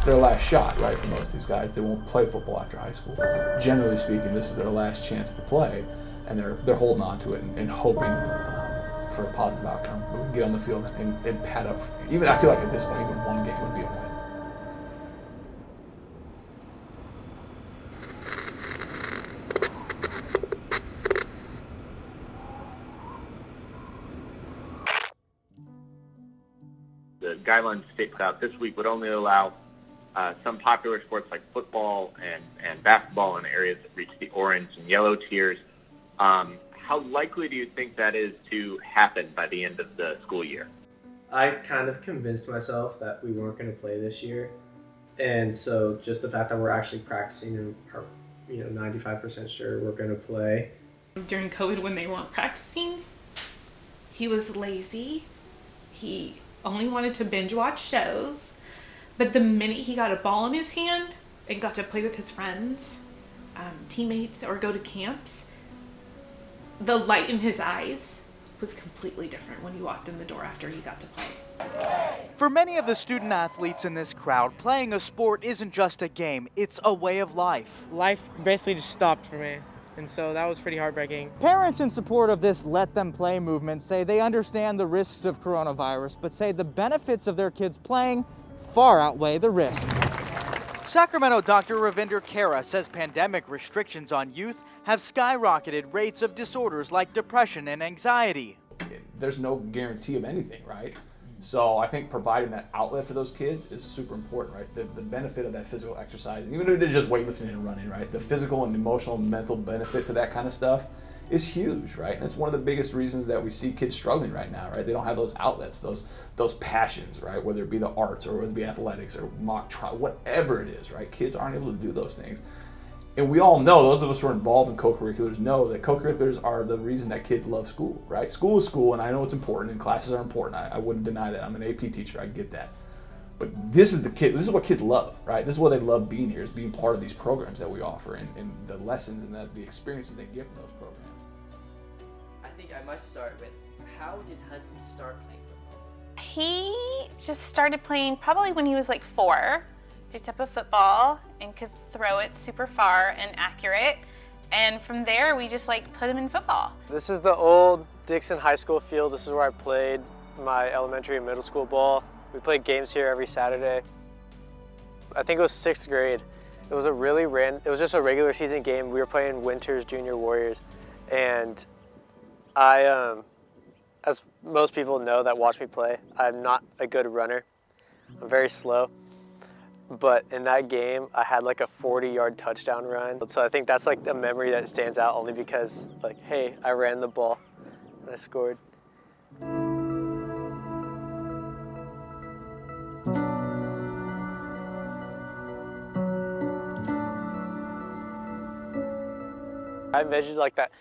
their last shot, right? For most of these guys, they won't play football after high school. Generally speaking, this is their last chance to play, and they're holding on to it and hoping for a positive outcome. We can get on the field and pad up. Even I feel like at this point, even one game would be a win. The guidelines the state put out this week would only allow some popular sports like football and basketball in areas that reach the orange and yellow tiers. How likely do you think that is to happen by the end of the school year? I kind of convinced myself that we weren't going to play this year. And so just the fact that we're actually practicing and are 95% sure we're going to play. During COVID when they weren't practicing, he was lazy. He only wanted to binge watch shows. But the minute he got a ball in his hand and got to play with his friends, teammates, or go to camps, the light in his eyes was completely different when he walked in the door after he got to play. For many of the student athletes in this crowd, playing a sport isn't just a game, it's a way of life. Life basically just stopped for me, and so that was pretty heartbreaking. Parents in support of this Let Them Play movement say they understand the risks of coronavirus, but say the benefits of their kids playing far outweigh the risk. Sacramento Dr. Ravinder Kara says pandemic restrictions on youth have skyrocketed rates of disorders like depression and anxiety. There's no guarantee of anything, right? So I think providing that outlet for those kids is super important, right? The benefit of that physical exercise, even if it is just weightlifting and running, right? The physical and emotional and mental benefit to that kind of stuff is huge, right? And it's one of the biggest reasons that we see kids struggling right now, right? They don't have those outlets, those passions, right? Whether it be the arts or whether it be athletics or mock trial, whatever it is, right? Kids aren't able to do those things. And we all know, those of us who are involved in co-curriculars know that co-curriculars are the reason that kids love school, right? School is school, and I know it's important, and classes are important. I wouldn't deny that. I'm an AP teacher, I get that. But this is what kids love, right? This is what they love being here, is being part of these programs that we offer and the lessons and the experiences they get from those programs. I think I must start with, how did Hudson start playing football? He just started playing probably when he was like 4. Picked up a football and could throw it super far and accurate. And from there, we just put him in football. This is the old Dixon High School field. This is where I played my elementary and middle school ball. We played games here every Saturday. I think it was 6th grade. It was just a regular season game. We were playing Winters Junior Warriors. And I, as most people know that watch me play, I'm not a good runner. I'm very slow. But in that game, I had a 40-yard touchdown run. So I think that's a memory that stands out only because hey, I ran the ball and I scored. I measured that,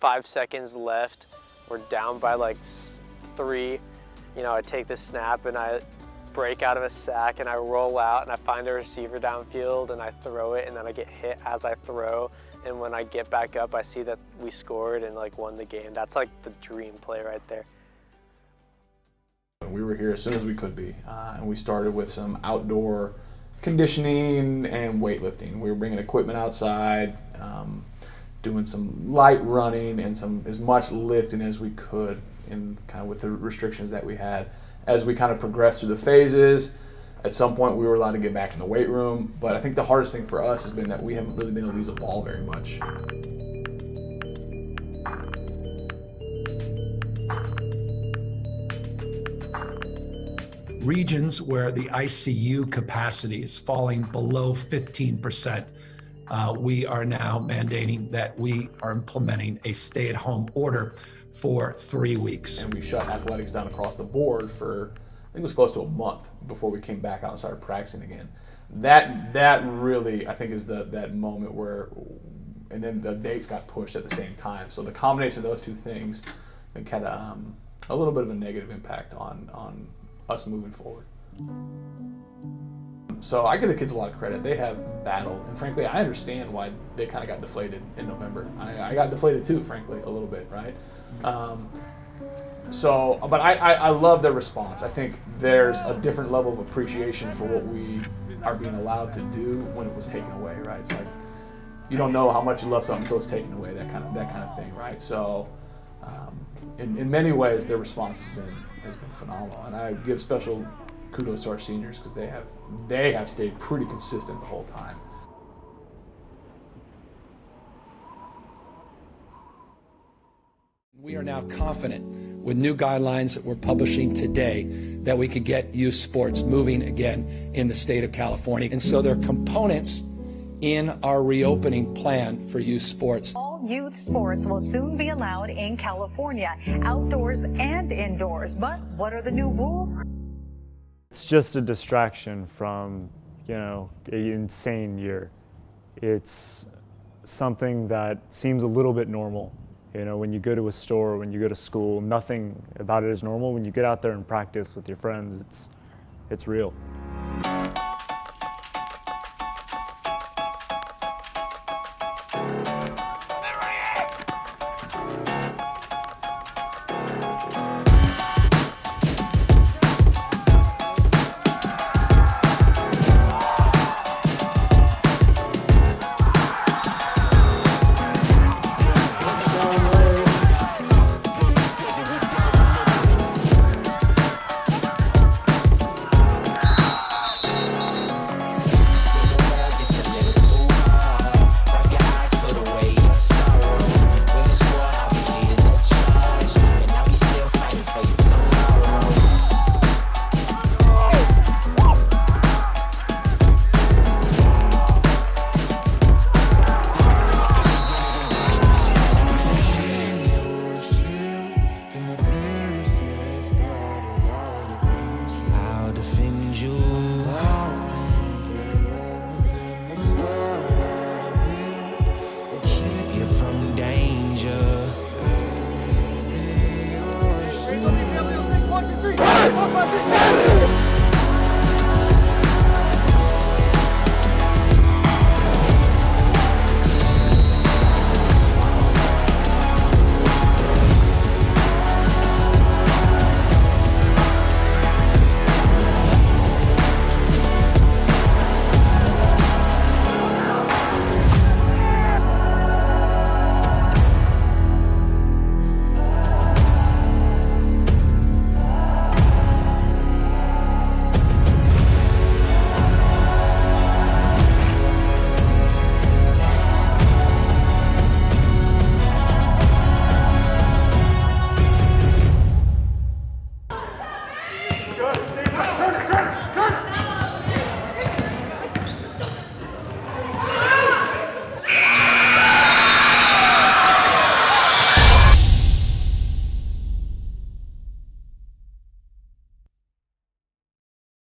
5 seconds left. We're down by 3. I take the snap and I break out of a sack and I roll out and I find a receiver downfield and I throw it and then I get hit as I throw, and when I get back up I see that we scored and won the game. That's the dream play right there. We were here as soon as we could be, and we started with some outdoor conditioning and weightlifting. We were bringing equipment outside, doing some light running and as much lifting as we could in with the restrictions that we had. As we progressed through the phases, at some point we were allowed to get back in the weight room, but I think the hardest thing for us has been that we haven't really been able to use the ball very much. Regions where the ICU capacity is falling below 15%, we are now mandating that we are implementing a stay-at-home order for 3 weeks. And we shut athletics down across the board for, I think it was close to a month before we came back out and started practicing again. That really, I think, is that moment where, and then the dates got pushed at the same time. So the combination of those two things had a little bit of a negative impact on us moving forward. So I give the kids a lot of credit. They have battled, and frankly, I understand why they kind of got deflated in November. I got deflated too, frankly, a little bit, right? So, but I love their response. I think there's a different level of appreciation for what we are being allowed to do when it was taken away, right? It's like you don't know how much you love something until it's taken away, that kind of thing, right? So, in many ways, their response has been phenomenal, and I give special kudos to our seniors because they have stayed pretty consistent the whole time. We are now confident with new guidelines that we're publishing today that we could get youth sports moving again in the state of California. And so there are components in our reopening plan for youth sports. All youth sports will soon be allowed in California, outdoors and indoors. But what are the new rules? It's just a distraction from, an insane year. It's something that seems a little bit normal. When you go to a store, when you go to school, nothing about it is normal. When you get out there and practice with your friends, it's real.